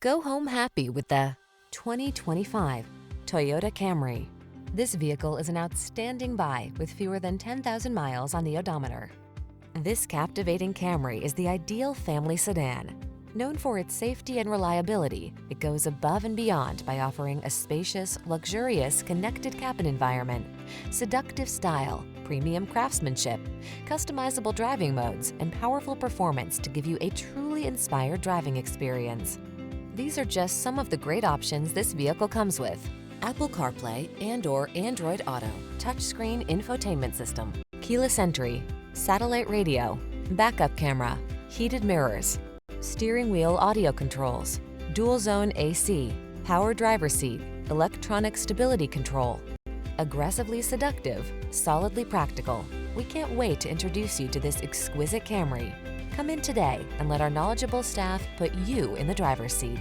Go home happy with the 2025 Toyota Camry. This vehicle is an outstanding buy with fewer than 10,000 miles on the odometer. This captivating Camry is the ideal family sedan. Known for its safety and reliability, it goes above and beyond by offering a spacious, luxurious, connected cabin environment, seductive style, premium craftsmanship, customizable driving modes, and powerful performance to give you a truly inspired driving experience. These are just some of the great options this vehicle comes with: Apple CarPlay and/or Android Auto, touchscreen infotainment system, keyless entry, satellite radio, backup camera, heated mirrors, steering wheel audio controls, dual zone AC, power driver seat, electronic stability control. Aggressively seductive, solidly practical. We can't wait to introduce you to this exquisite Camry. Come in today and let our knowledgeable staff put you in the driver's seat.